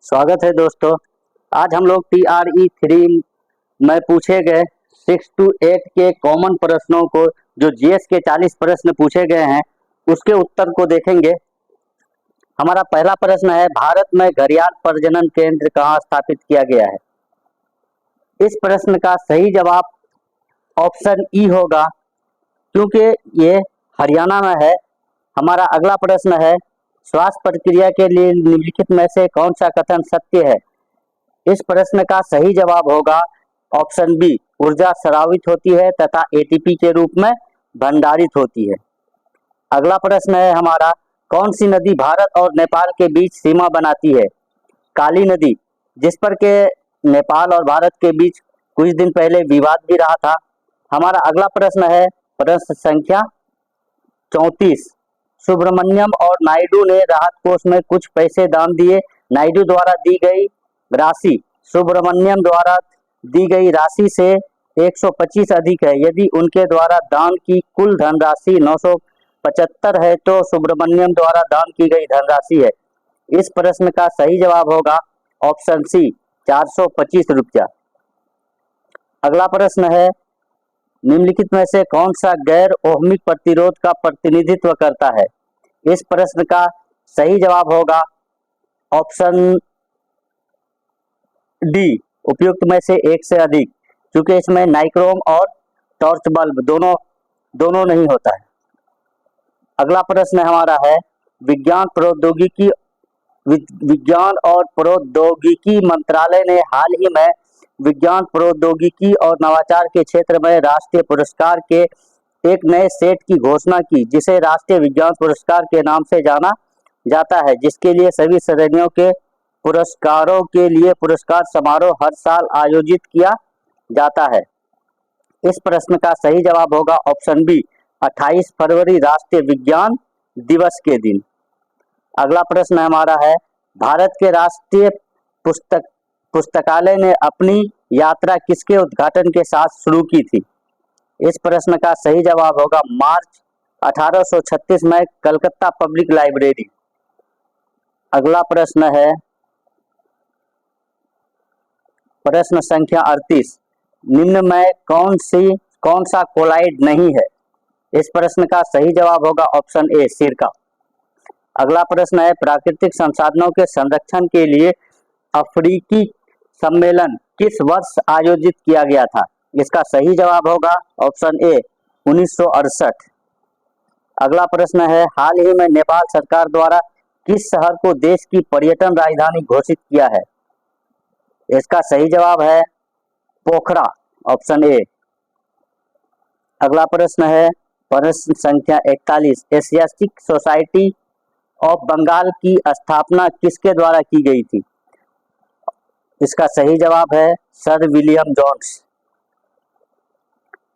स्वागत है दोस्तों। आज हम लोग TRE 3 में पूछे गए 6 to 8 के कॉमन प्रश्नों को, जो जीएस के 40 प्रश्न पूछे गए हैं, उसके उत्तर को देखेंगे। हमारा पहला प्रश्न है, भारत में घड़ियाल प्रजनन केंद्र कहाँ स्थापित किया गया है? इस प्रश्न का सही जवाब ऑप्शन ई होगा, क्योंकि ये हरियाणा में है। हमारा अगला प्रश्न है, श्वास प्रक्रिया के लिए निम्नलिखित में से कौन सा कथन सत्य है? इस प्रश्न का सही जवाब होगा ऑप्शन बी, ऊर्जा स्रावित होती है तथा एटीपी के रूप में भंडारित होती है। अगला प्रश्न है हमारा, कौन सी नदी भारत और नेपाल के बीच सीमा बनाती है? काली नदी, जिस पर के नेपाल और भारत के बीच कुछ दिन पहले विवाद भी रहा था। हमारा अगला प्रश्न है प्रश्न संख्या 34, सुब्रमण्यम और नायडू ने राहत कोष में कुछ पैसे दान दिए। नायडू द्वारा दी गई राशि सुब्रमण्यम द्वारा दी गई राशि से 125 अधिक है। यदि उनके द्वारा दान की कुल धनराशि 975 है तो सुब्रमण्यम द्वारा दान की गई धनराशि है। इस प्रश्न का सही जवाब होगा ऑप्शन सी, 425 रुपया। अगला प्रश्न है, निम्नलिखित में से कौन सा गैर ओहमिक प्रतिरोध का प्रतिनिधित्व करता है? इस प्रश्न का सही जवाब होगा ऑप्शन डी, उपयुक्त में से एक से अधिक, क्योंकि इसमें नाइक्रोम और टॉर्च बल्ब दोनों नहीं होता है। अगला प्रश्न हमारा है, विज्ञान और प्रौद्योगिकी मंत्रालय ने हाल ही में विज्ञान प्रौद्योगिकी और नवाचार के क्षेत्र में राष्ट्रीय पुरस्कार के एक नए सेट की घोषणा की, जिसे राष्ट्रीय विज्ञान पुरस्कार के नाम से जाना जाता है, जिसके लिए सभी श्रेणियों के पुरस्कारों के लिए पुरस्कार समारोह हर साल आयोजित किया जाता है। इस प्रश्न का सही जवाब होगा ऑप्शन बी, 28 फरवरी राष्ट्रीय विज्ञान दिवस के दिन। अगला प्रश्न हमारा है, भारत के राष्ट्रीय पुस्तकालय ने अपनी यात्रा किसके उद्घाटन के साथ शुरू की थी? इस प्रश्न का सही जवाब होगा मार्च 1836 में कलकत्ता पब्लिक लाइब्रेरी। अगला प्रश्न है प्रश्न संख्या 38, निम्न में कौन सा कोलाइड नहीं है? इस प्रश्न का सही जवाब होगा ऑप्शन ए, सिरका। अगला प्रश्न है, प्राकृतिक संसाधनों के संरक्षण के लिए अफ्रीकी सम्मेलन किस वर्ष आयोजित किया गया था? इसका सही जवाब होगा ऑप्शन ए, 1968। अगला प्रश्न है, हाल ही में नेपाल सरकार द्वारा किस शहर को देश की पर्यटन राजधानी घोषित किया है? इसका सही जवाब है पोखरा, ऑप्शन ए। अगला प्रश्न है प्रश्न संख्या 41, एशियाटिक सोसाइटी ऑफ बंगाल की स्थापना किसके द्वारा की गई थी? इसका सही जवाब है सर विलियम जोन्स।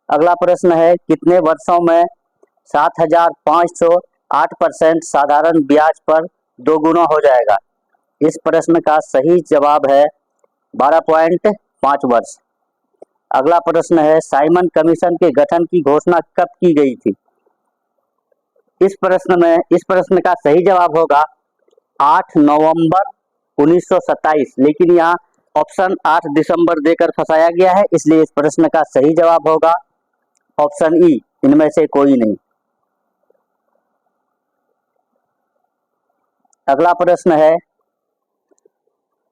अगला प्रश्न है, कितने वर्षों में 7,508% साधारण ब्याज पर दोगुना हो जाएगा? इस प्रश्न का सही जवाब है 12.5 वर्ष। अगला प्रश्न है, साइमन कमीशन के गठन की घोषणा कब की गई थी? इस प्रश्न का सही जवाब होगा 8 नवंबर 1927, लेकिन यहाँ ऑप्शन 8 दिसंबर देकर फंसाया गया है, इसलिए इस प्रश्न का सही जवाब होगा ऑप्शन ई, इनमें से कोई नहीं। अगला प्रश्न है,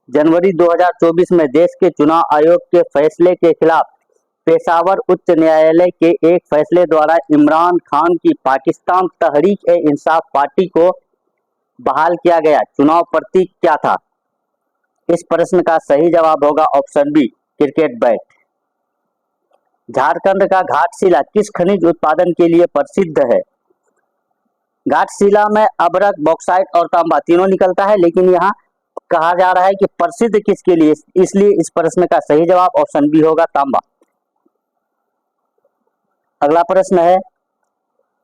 जनवरी 2024 में देश के चुनाव आयोग के फैसले के खिलाफ पेशावर उच्च न्यायालय के एक फैसले द्वारा इमरान खान की पाकिस्तान तहरीक-ए-इंसाफ पार्टी को बहाल किया गया चुनाव प्रतीक क्या था? इस प्रश्न का सही जवाब होगा option B, cricket bat. Jharkhand का घाटशिला किस खनिज उत्पादन के लिए प्रसिद्ध है? घाटशिला में अभ्रक, बॉक्साइट और तांबा तीनों निकलता है, लेकिन यहाँ कहा जा रहा है कि प्रसिद्ध किसके लिए, इसलिए इस प्रश्न का सही जवाब ऑप्शन बी होगा, तांबा। अगला प्रश्न है,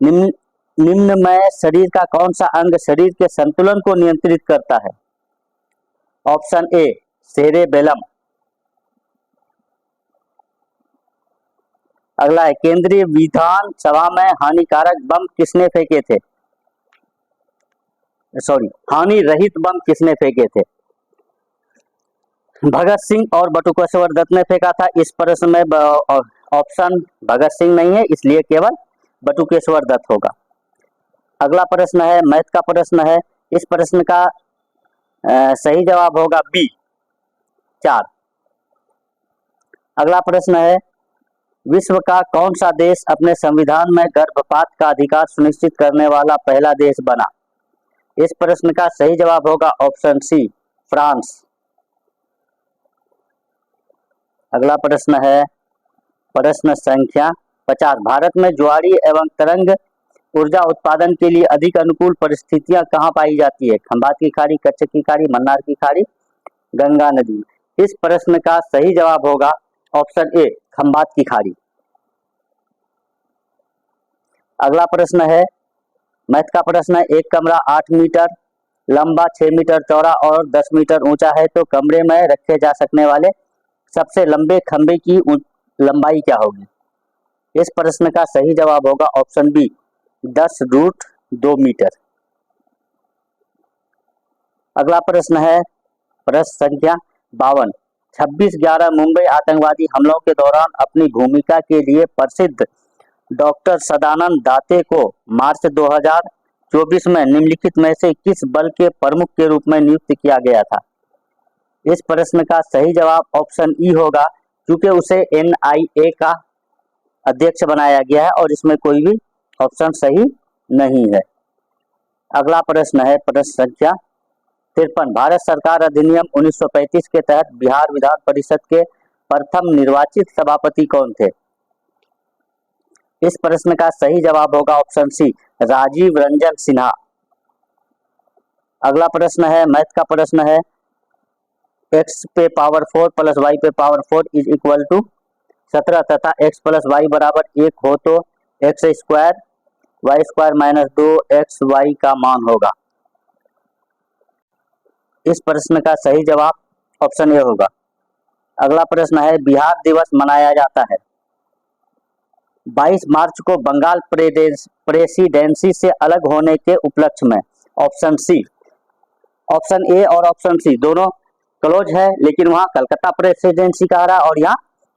निम्न में शरीर का कौन सा अंग शरीर के संतुलन को नियंत्रित करता है? Option A, cerebellum. अगला है, केंद्रीय विधान सभा में हानिकारक बम किसने फेंके थे? हानि रहित बम किसने फेंके थे? भगत सिंह और बटुकेश्वर दत्त ने फेंका था। इस प्रश्न में ऑप्शन भगत सिंह नहीं है, इसलिए केवल बटुकेश्वर दत्त होगा। अगला प्रश्न है, मैथ का प्रश्न है। इस प्रश्न का सही जवाब होगा बी 4। अगला प्रश्न है, विश्व का कौन सा देश अपने संविधान में गर्भपात का अधिकार सुनिश्चित करने वाला पहला देश बना? इस प्रश्न का सही जवाब होगा ऑप्शन सी फ्रांस। अगला प्रश्न है, प्रश्न संख्या 50। भारत में ज्वारीय एवं तरंग ऊर्जा उत्पादन के लिए अधिक अनुकूल परिस्थितियां कहाँ पाई जाती है? खंबात की खाड़ी, कच्छ की खाड़ी, मन्नार की खाड़ी, गंगा नदी। इस प्रश्न का सही जवाब होगा ऑप्शन ए खंबात की खाड़ी। अगला प्रश्न है, मैथ का प्रश्न है। एक कमरा 8 मीटर लंबा, 6 मीटर चौड़ा और 10 मीटर ऊंचा है, तो कमरे में रखे जा सकने वाले सबसे लंबे खंबे की लंबाई क्या होगी? इस प्रश्न का सही जवाब होगा ऑप्शन बी 10√2 मीटर। अगला प्रश्न है, प्रश्न संख्या 52। 26/11 मुंबई आतंकवादी हमलों के दौरान अपनी भूमिका के लिए प्रसिद्ध डॉक्टर सदानंद दाते को मार्च 2024 में निम्नलिखित में से किस बल के प्रमुख के रूप में नियुक्त किया गया था? इस प्रश्न का सही जवाब ऑप्शन ई होगा, क्योंकि उसे NIA का अध्यक्ष बनाया गया है और इसमें कोई भी ऑप्शन सही नहीं है। अगला प्रश्न है, प्रश्न संख्या 53। भारत सरकार अधिनियम 1935 के तहत बिहार विधान परिषद के प्रथम निर्वाचित सभापति कौन थे? इस प्रश्न का सही जवाब होगा ऑप्शन सी राजीव रंजन सिन्हा। अगला प्रश्न है, मैथ का प्रश्न है। x पे पावर 4 प्लस y पे पावर 4 इज इक्वल टू 17 तथा x प्लस वाई बराबर 1 हो तो x square Y square minus 2xy का मान होगा। इस प्रश्न का सही जवाब ऑप्शन ए होगा। अगला प्रश्न है, बिहार दिवस मनाया जाता है 22 मार्च को बंगाल प्रेसिडेंसी से अलग होने के उपलक्ष्य में। ऑप्शन सी, ऑप्शन ए और ऑप्शन सी दोनों क्लोज है, लेकिन वहां कलकत्ता प्रेसिडेंसी कह रहा है और यहाँ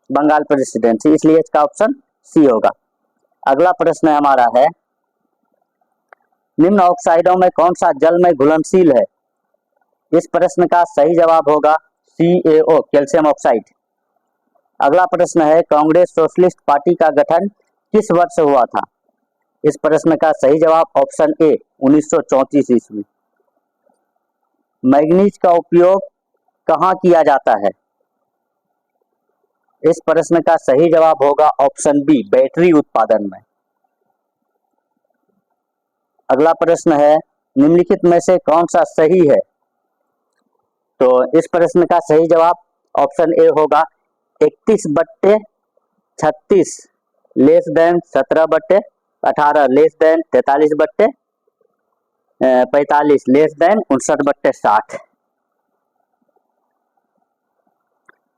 बंगाल प्रेसिडेंसी, इसलिए इसका ऑप्शन सी होगा। अगला प्रश्न हमारा है, निम्न ऑक्साइडों में कौन सा जल में घुलनशील है? इस प्रश्न का सही जवाब होगा CaO कैल्शियम ऑक्साइड। अगला प्रश्न है, कांग्रेस सोशलिस्ट पार्टी का गठन किस वर्ष हुआ था? इस प्रश्न का सही जवाब ऑप्शन ए 1934 ईस्वी। मैग्नीज का उपयोग कहाँ किया जाता है? इस प्रश्न का सही जवाब होगा ऑप्शन बी बैटरी उत्पादन में। अगला प्रश्न है, निम्नलिखित में से कौन सा सही है? तो इस प्रश्न का सही जवाब ऑप्शन ए होगा 31/36 less than 17/18 less than 43/45 less than 59/60।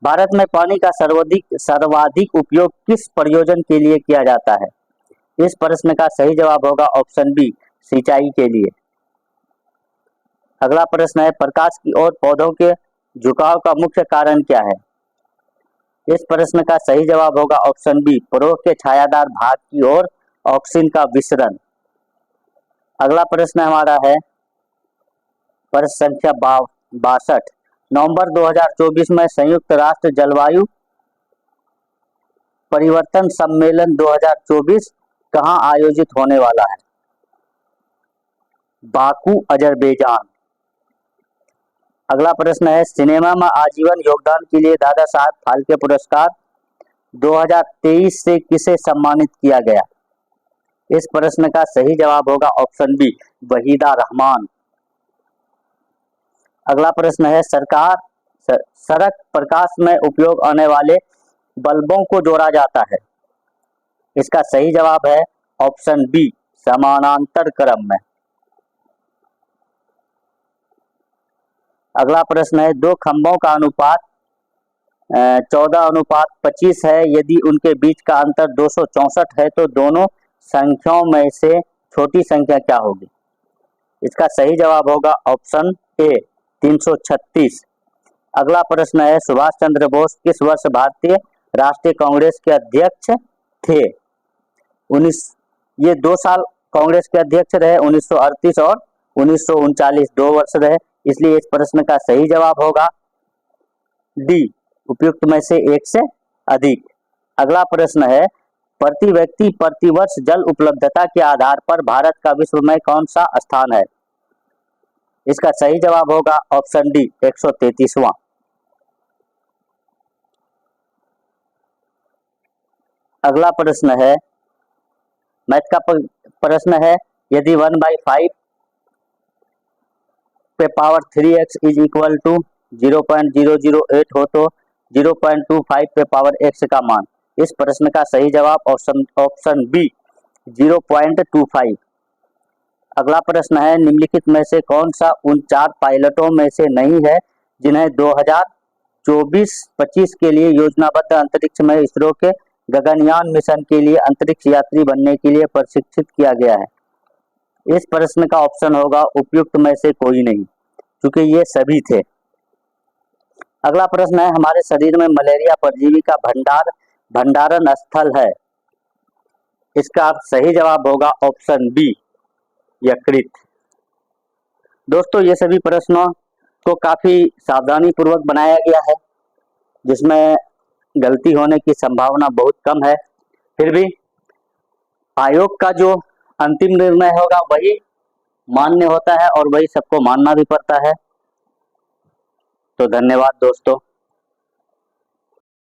Bharat में पानी का सर्वाधिक उपयोग किस प्रयोजन के लिए किया जाता है? इस प्रश्न का सही जवाब होगा ऑप्शन बी सिंचाई के लिए। अगला प्रश्न है, प्रकाश की ओर पौधों के झुकाव का मुख्य कारण क्या है? इस प्रश्न का सही जवाब होगा ऑप्शन बी परोह के छायादार भाग की ओर ऑक्सीजन का विसरण। अगला प्रश्न हमारा है, प्रश्न संख्या 62। नवंबर 2024 में संयुक्त राष्ट्र जलवायु परिवर्तन सम्मेलन 2024 कहां आयोजित होने वाला है? Baku, Azerbaijan. अगला प्रश्न है, सिनेमा में आजीवन योगदान के लिए दादा साहब फाल्के पुरस्कार 2023 से किसे सम्मानित किया गया? इस प्रश्न का सही जवाब होगा ऑप्शन बी वहीदा रहमान। अगला प्रश्न है, सड़क प्रकाश में उपयोग आने वाले बल्बों को जोड़ा जाता है। इसका सही जवाब है ऑप्शन बी समानांतर क्रम में। अगला प्रश्न है, दो खंभों का अनुपात 14:25 है, यदि उनके बीच का अंतर 264 है तो दोनों संख्याओं में से छोटी संख्या क्या होगी? इसका सही जवाब होगा ऑप्शन ए 336। अगला प्रश्न है, सुभाष चंद्र बोस किस वर्ष भारतीय राष्ट्रीय कांग्रेस के अध्यक्ष थे? 19 ये 2 साल कांग्रेस के अध्यक्ष रहे, 1938 और 1939, 2 वर्ष रहे, इसलिए इस प्रश्न का सही जवाब होगा डी, उपयुक्त में से एक से अधिक। अगला प्रश्न है, प्रति व्यक्ति प्रति वर्ष जल उपलब्धता के आधार पर भारत का विश्व में कौन सा स्थान है? इसका सही जवाब होगा ऑप्शन डी, 133वां। अगला प्रश्न है, मैथ का प्रश्न है, यदि 1/5 पे power 3x is equal to 0.008 हो तो 0.25 पे पावर x का मान। इस प्रश्न का सही जवाब ऑप्शन बी, 0.25। अगला प्रश्न है, निम्नलिखित में से कौन सा उन 4 पायलटों में से नहीं है जिन्हें 2024-25 के लिए योजनाबद्ध अंतरिक्ष में इसरो के गगनयान मिशन के लिए अंतरिक्ष यात्री बनने के लिए प्रशिक्षित किया गया है? इस प्रश्न का ऑप्शन होगा उपयुक्त में से कोई नहीं, क्योंकि ये सभी थे। अगला प्रश्न है, हमारे शरीर में मलेरिया परजीवी का भंडारण स्थल है। इसका सही जवाब होगा ऑप्शन बी, यकृत। दोस्तों, ये सभी प्रश्नों को काफी सावधानी पूर्वक बनाया गया है, जिसमें गलती होने की संभावना बहुत कम है। फिर भी आयोग का जो अंतिम निर्णय होगा वही मान्य होता है और वही सबको मानना भी पड़ता है। तो धन्यवाद दोस्तों।